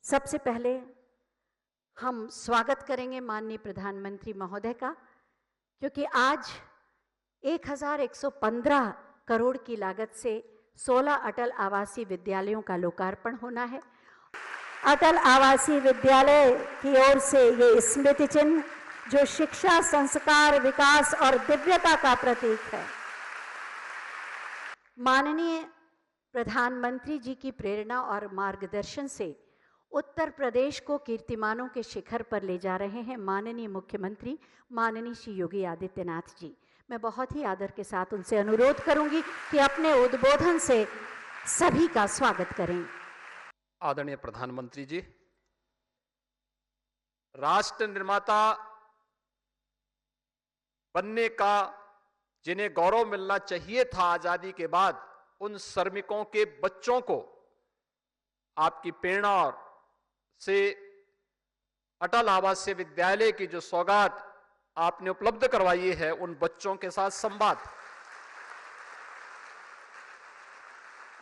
सबसे पहले हम स्वागत करेंगे माननीय प्रधानमंत्री महोदय का, क्योंकि आज 1115 करोड़ की लागत से 16 अटल आवासीय विद्यालयों का लोकार्पण होना है। अटल आवासीय विद्यालय की ओर से ये स्मृति चिन्ह जो शिक्षा, संस्कार, विकास और दिव्यता का प्रतीक है, माननीय प्रधानमंत्री जी की प्रेरणा और मार्गदर्शन से उत्तर प्रदेश को कीर्तिमानों के शिखर पर ले जा रहे हैं माननीय मुख्यमंत्री माननीय श्री योगी आदित्यनाथ जी। मैं बहुत ही आदर के साथ उनसे अनुरोध करूंगी कि अपने उद्बोधन से सभी का स्वागत करें। आदरणीय प्रधानमंत्री जी, राष्ट्र निर्माता बनने का जिन्हें गौरव मिलना चाहिए था आजादी के बाद, उन श्रमिकों के बच्चों को आपकी प्रेरणा से अटल आवासीय विद्यालय की जो सौगात आपने उपलब्ध करवाई है, उन बच्चों के साथ संवाद,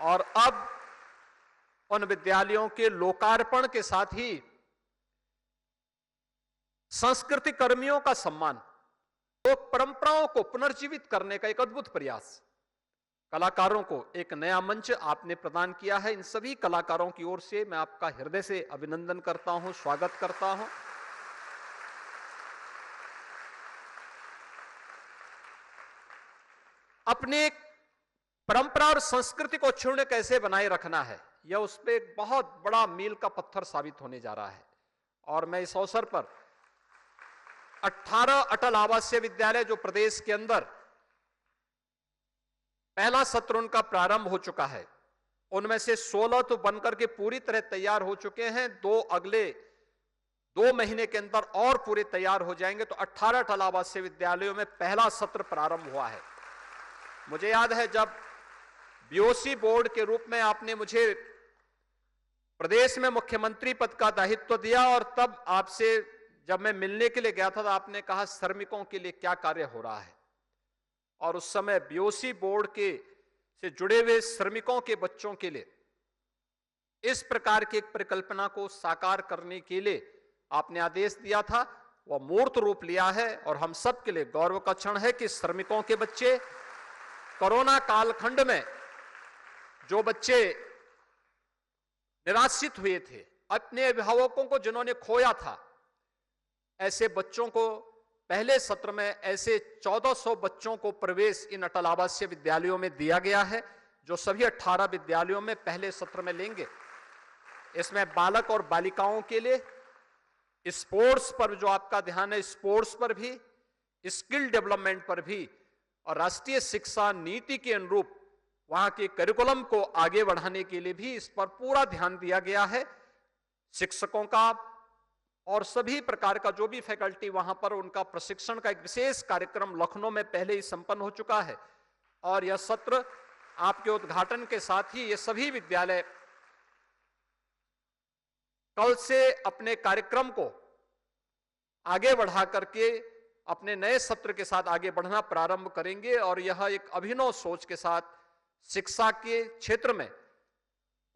और अब उन विद्यालयों के लोकार्पण के साथ ही संस्कृति कर्मियों का सम्मान, लोक परंपराओं को पुनर्जीवित करने का एक अद्भुत प्रयास, कलाकारों को एक नया मंच आपने प्रदान किया है। इन सभी कलाकारों की ओर से मैं आपका हृदय से अभिनंदन करता हूं, स्वागत करता हूं। अपने परंपरा और संस्कृति को क्षुण्ण कैसे बनाए रखना है, यह उस पर एक बहुत बड़ा मील का पत्थर साबित होने जा रहा है। और मैं इस अवसर पर 18 अटल आवासीय विद्यालय जो प्रदेश के अंदर पहला सत्र उनका प्रारंभ हो चुका है, उनमें से 16 तो बनकर के पूरी तरह तैयार हो चुके हैं। अगले 2 महीने के अंदर और पूरे तैयार हो जाएंगे, तो 18 अटल आवासीय विद्यालयों में पहला सत्र प्रारंभ हुआ है। मुझे याद है जब बीओसी बोर्ड के रूप में आपने मुझे प्रदेश में मुख्यमंत्री पद का दायित्व दिया, और तब आपसे जब मैं मिलने के लिए गया था तो आपने कहा श्रमिकों के लिए क्या कार्य हो रहा है, और उस समय बीओसी बोर्ड के से जुड़े हुए श्रमिकों के बच्चों के लिए इस प्रकार की एक परिकल्पना को साकार करने के लिए आपने आदेश दिया था। वह मूर्त रूप लिया है, और हम सब के लिए गौरव का क्षण है कि श्रमिकों के बच्चे, कोरोना कालखंड में जो बच्चे निराश्रित हुए थे, अपने अभिभावकों को जिन्होंने खोया था, ऐसे बच्चों को पहले सत्र में ऐसे 1400 बच्चों को प्रवेश इन अटल आवासीय विद्यालयों में दिया गया है, जो सभी 18 विद्यालयों में पहले सत्र में लेंगे। इसमें बालक और बालिकाओं के लिए स्पोर्ट्स पर जो आपका ध्यान है, स्पोर्ट्स पर भी, स्किल डेवलपमेंट पर भी, और राष्ट्रीय शिक्षा नीति के अनुरूप वहां के करिकुलम को आगे बढ़ाने के लिए भी इस पर पूरा ध्यान दिया गया है। शिक्षकों का और सभी प्रकार का जो भी फैकल्टी वहां पर, उनका प्रशिक्षण का एक विशेष कार्यक्रम लखनऊ में पहले ही संपन्न हो चुका है, और यह सत्र आपके उद्घाटन के साथ ही ये सभी विद्यालय कल से अपने कार्यक्रम को आगे बढ़ा करके अपने नए सत्र के साथ आगे बढ़ना प्रारंभ करेंगे, और यह एक अभिनव सोच के साथ शिक्षा के क्षेत्र में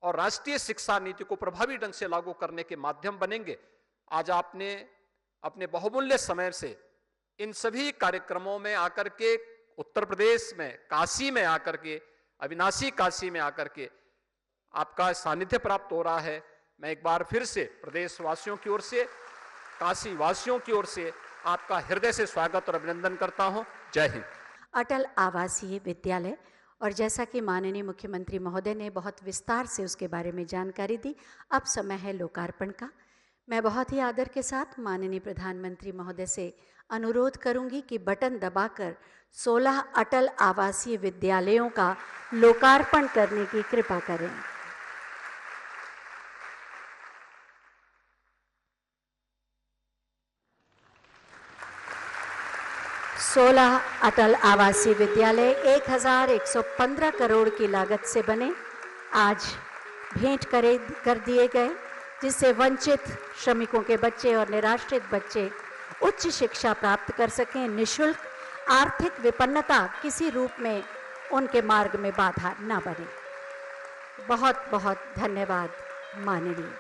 और राष्ट्रीय शिक्षा नीति को प्रभावी ढंग से लागू करने के माध्यम बनेंगे। आज आपने अपने बहुमूल्य समय से इन सभी कार्यक्रमों में आकर के, उत्तर प्रदेश में काशी में आकर के, अविनाशी काशी में आकर के आपका सानिध्य प्राप्त हो रहा है। मैं एक बार फिर से प्रदेशवासियों की ओर से, काशी वासियों की ओर से आपका हृदय से स्वागत और अभिनंदन करता हूं। जय हिंद। अटल आवासीय विद्यालय, और जैसा कि माननीय मुख्यमंत्री महोदय ने बहुत विस्तार से उसके बारे में जानकारी दी, अब समय है लोकार्पण का। मैं बहुत ही आदर के साथ माननीय प्रधानमंत्री महोदय से अनुरोध करूंगी कि बटन दबाकर 16 अटल आवासीय विद्यालयों का लोकार्पण करने की कृपा करें। सोलह अटल आवासीय विद्यालय 1115 करोड़ की लागत से बने, आज भेंट कर दिए गए, जिससे वंचित श्रमिकों के बच्चे और निराश्रित बच्चे उच्च शिक्षा प्राप्त कर सकें, निःशुल्क। आर्थिक विपन्नता किसी रूप में उनके मार्ग में बाधा न बने। बहुत बहुत धन्यवाद माननीय।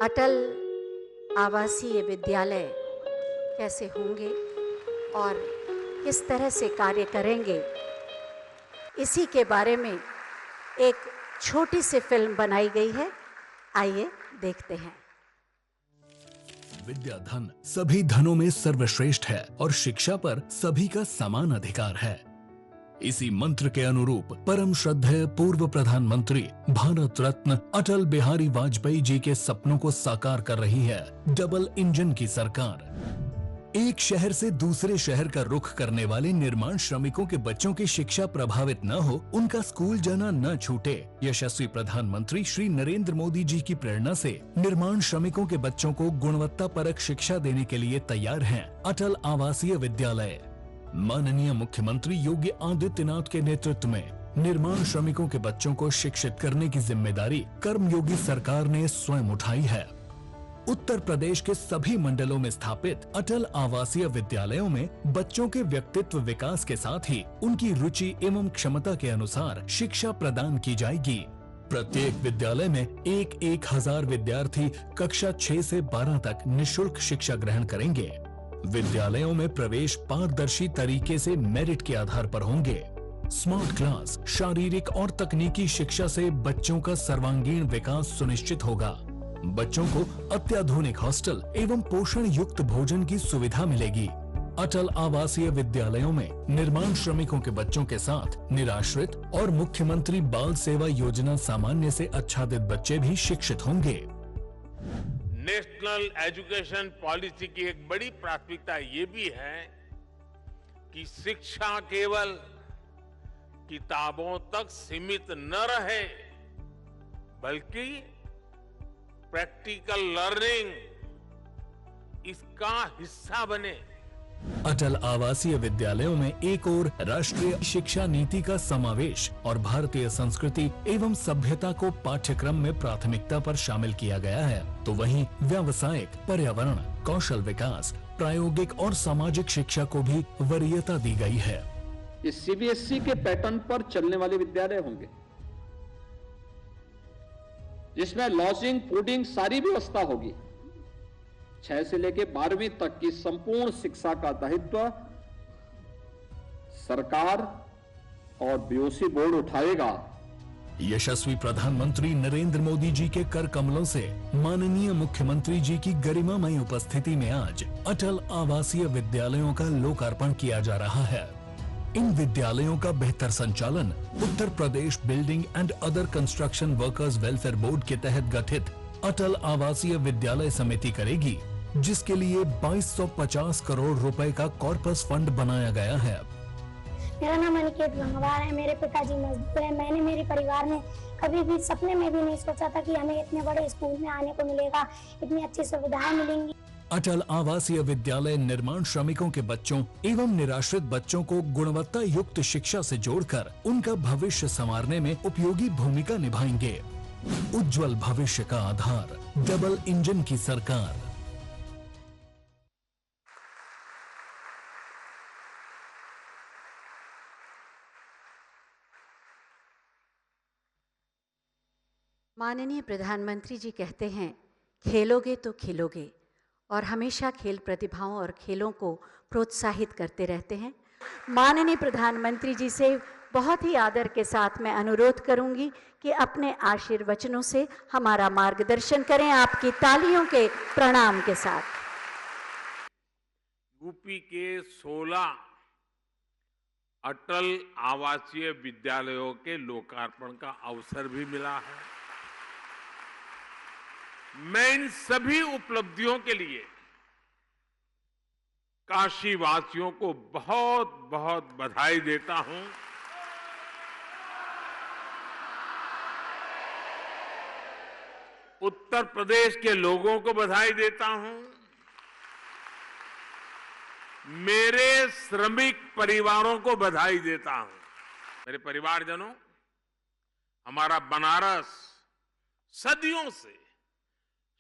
अटल आवासीय विद्यालय कैसे होंगे और किस तरह से कार्य करेंगे, इसी के बारे में एक छोटी सी फिल्म बनाई गई है। आइए देखते हैं। विद्या धन सभी धनों में सर्वश्रेष्ठ है और शिक्षा पर सभी का समान अधिकार है। इसी मंत्र के अनुरूप परम श्रद्धेय पूर्व प्रधानमंत्री भारत रत्न अटल बिहारी वाजपेयी जी के सपनों को साकार कर रही है डबल इंजन की सरकार। एक शहर से दूसरे शहर का रुख करने वाले निर्माण श्रमिकों के बच्चों की शिक्षा प्रभावित न हो, उनका स्कूल जाना न छूटे, यशस्वी प्रधानमंत्री श्री नरेंद्र मोदी जी की प्रेरणा से निर्माण श्रमिकों के बच्चों को गुणवत्ता परक शिक्षा देने के लिए तैयार हैं अटल आवासीय विद्यालय। माननीय मुख्यमंत्री योगी आदित्यनाथ के नेतृत्व में निर्माण श्रमिकों के बच्चों को शिक्षित करने की जिम्मेदारी कर्मयोगी सरकार ने स्वयं उठाई है। उत्तर प्रदेश के सभी मंडलों में स्थापित अटल आवासीय विद्यालयों में बच्चों के व्यक्तित्व विकास के साथ ही उनकी रुचि एवं क्षमता के अनुसार शिक्षा प्रदान की जाएगी। प्रत्येक विद्यालय में 1,000 विद्यार्थी कक्षा 6 से 12 तक निःशुल्क शिक्षा ग्रहण करेंगे। विद्यालयों में प्रवेश पारदर्शी तरीके से मेरिट के आधार पर होंगे। स्मार्ट क्लास, शारीरिक और तकनीकी शिक्षा से बच्चों का सर्वांगीण विकास सुनिश्चित होगा। बच्चों को अत्याधुनिक हॉस्टल एवं पोषण युक्त भोजन की सुविधा मिलेगी। अटल आवासीय विद्यालयों में निर्माण श्रमिकों के बच्चों के साथ निराश्रित और मुख्यमंत्री बाल सेवा योजना सामान्य से आच्छादित बच्चे भी शिक्षित होंगे। नेशनल एजुकेशन पॉलिसी की एक बड़ी प्राथमिकता ये भी है कि शिक्षा केवल किताबों तक सीमित न रहे, बल्कि प्रैक्टिकल लर्निंग इसका हिस्सा बने। अटल आवासीय विद्यालयों में एक ओर राष्ट्रीय शिक्षा नीति का समावेश और भारतीय संस्कृति एवं सभ्यता को पाठ्यक्रम में प्राथमिकता पर शामिल किया गया है, तो वहीं व्यावसायिक, पर्यावरण, कौशल विकास, प्रायोगिक और सामाजिक शिक्षा को भी वरीयता दी गई है। ये सीबीएसई के पैटर्न पर चलने वाले विद्यालय होंगे, जिसमें लॉजिंग, फूडिंग सारी व्यवस्था होगी। 6 से लेकर 12वीं तक की संपूर्ण शिक्षा का दायित्व सरकार और बीओसी बोर्ड उठाएगा। यशस्वी प्रधानमंत्री नरेंद्र मोदी जी के कर कमलों से माननीय मुख्यमंत्री जी की गरिमामय उपस्थिति में आज अटल आवासीय विद्यालयों का लोकार्पण किया जा रहा है। इन विद्यालयों का बेहतर संचालन Uttar Pradesh building and other construction workers welfare board के तहत गठित अटल आवासीय विद्यालय समिति करेगी, जिसके लिए 2250 करोड़ रुपए का कॉर्पस फंड बनाया गया है। मेरा नाम अनिकेत गंगवार है। मेरे पिताजी मजदूर हैं। मैंने मेरे परिवार में कभी भी सपने में भी नहीं सोचा था कि हमें इतने बड़े स्कूल में आने को मिलेगा, इतनी अच्छी सुविधाएं मिलेंगी। अटल आवासीय विद्यालय निर्माण श्रमिकों के बच्चों एवं निराश्रित बच्चों को गुणवत्ता युक्त शिक्षा से जोड़कर उनका भविष्य संवारने में उपयोगी भूमिका निभाएंगे। उज्जवल भविष्य का आधार, डबल इंजन की सरकार। माननीय प्रधानमंत्री जी कहते हैं, खेलोगे तो खिलोगे, और हमेशा खेल प्रतिभाओं और खेलों को प्रोत्साहित करते रहते हैं। माननीय प्रधानमंत्री जी से बहुत ही आदर के साथ मैं अनुरोध करूंगी कि अपने आशीर्वचनों से हमारा मार्गदर्शन करें, आपकी तालियों के प्रणाम के साथ। यूपी के 16 अटल आवासीय विद्यालयों के लोकार्पण का अवसर भी मिला है। मैं इन सभी उपलब्धियों के लिए काशी वासियों को बहुत बहुत बधाई देता हूं। उत्तर प्रदेश के लोगों को बधाई देता हूं। मेरे श्रमिक परिवारों को बधाई देता हूं। मेरे परिवारजनों, हमारा बनारस सदियों से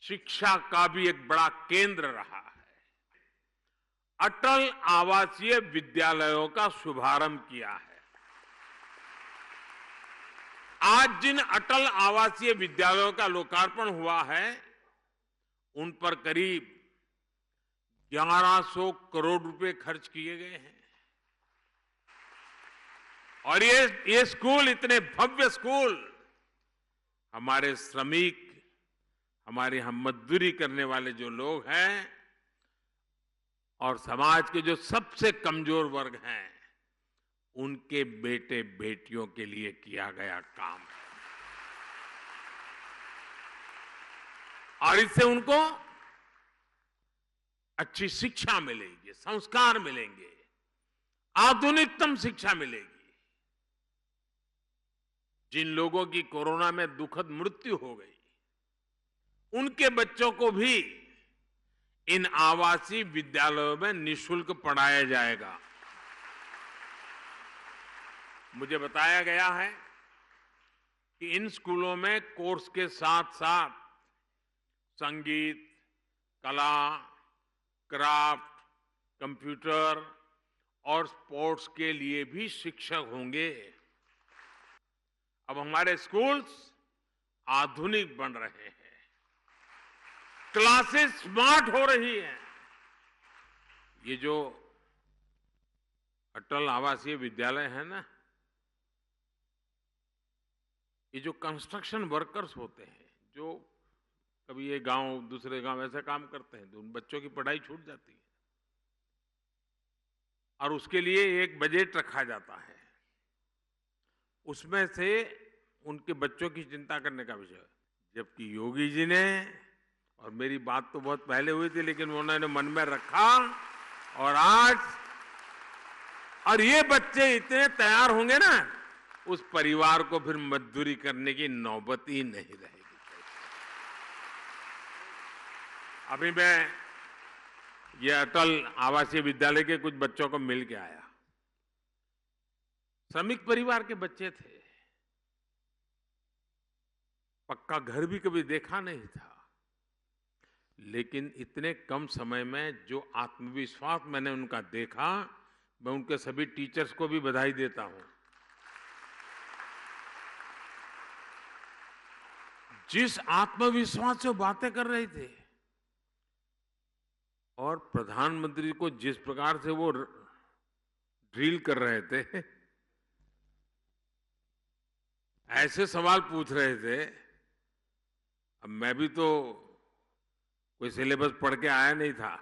शिक्षा का भी एक बड़ा केंद्र रहा है। अटल आवासीय विद्यालयों का शुभारंभ किया है। आज जिन अटल आवासीय विद्यालयों का लोकार्पण हुआ है, उन पर करीब 1100 करोड़ रुपए खर्च किए गए हैं। और ये स्कूल, इतने भव्य स्कूल, हमारे श्रमिक, हमारे हम मजदूरी करने वाले जो लोग हैं और समाज के जो सबसे कमजोर वर्ग हैं, उनके बेटे बेटियों के लिए किया गया काम है। और इससे उनको अच्छी शिक्षा मिलेगी, संस्कार मिलेंगे, आधुनिकतम शिक्षा मिलेगी। जिन लोगों की कोरोना में दुखद मृत्यु हो गई, उनके बच्चों को भी इन आवासीय विद्यालयों में निःशुल्क पढ़ाया जाएगा। मुझे बताया गया है कि इन स्कूलों में कोर्स के साथ साथ संगीत, कला, क्राफ्ट, कंप्यूटर और स्पोर्ट्स के लिए भी शिक्षक होंगे। अब हमारे स्कूल्स आधुनिक बन रहे हैं, क्लासेस स्मार्ट हो रही हैं। ये जो अटल आवासीय विद्यालय है ना, ये जो कंस्ट्रक्शन वर्कर्स होते हैं, जो कभी ये गांव दूसरे गांव ऐसे काम करते हैं, तो उन बच्चों की पढ़ाई छूट जाती है और उसके लिए एक बजट रखा जाता है। उसमें से उनके बच्चों की चिंता करने का विषय, जबकि योगी जी ने, और मेरी बात तो बहुत पहले हुई थी लेकिन उन्होंने मन में रखा, और आज और ये बच्चे इतने तैयार होंगे ना, उस परिवार को फिर मजदूरी करने की नौबत ही नहीं रहेगी। अभी मैं ये अटल आवासीय विद्यालय के कुछ बच्चों को मिल के आया। श्रमिक परिवार के बच्चे थे, पक्का घर भी कभी देखा नहीं था, लेकिन इतने कम समय में जो आत्मविश्वास मैंने उनका देखा, मैं उनके सभी टीचर्स को भी बधाई देता हूं। जिस आत्मविश्वास से बातें कर रहे थे और प्रधानमंत्री को जिस प्रकार से वो ड्रिल कर रहे थे, ऐसे सवाल पूछ रहे थे। अब मैं भी तो कोई सिलेबस पढ़ के आया नहीं था,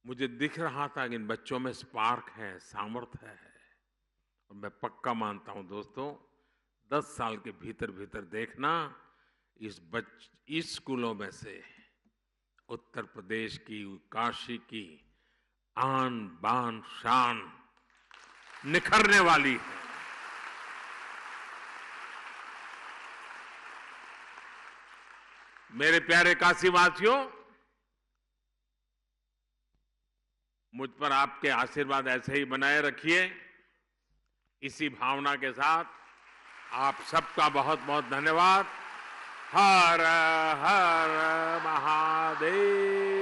मुझे दिख रहा था कि इन बच्चों में स्पार्क है, सामर्थ्य है। और मैं पक्का मानता हूं दोस्तों, 10 साल के भीतर भीतर देखना, इस स्कूलों में से उत्तर प्रदेश की, काशी की आन बान शान निखरने वाली है। मेरे प्यारे काशीवासियों, मुझ पर आपके आशीर्वाद ऐसे ही बनाए रखिए। इसी भावना के साथ आप सबका बहुत बहुत धन्यवाद। हर हर महादेव।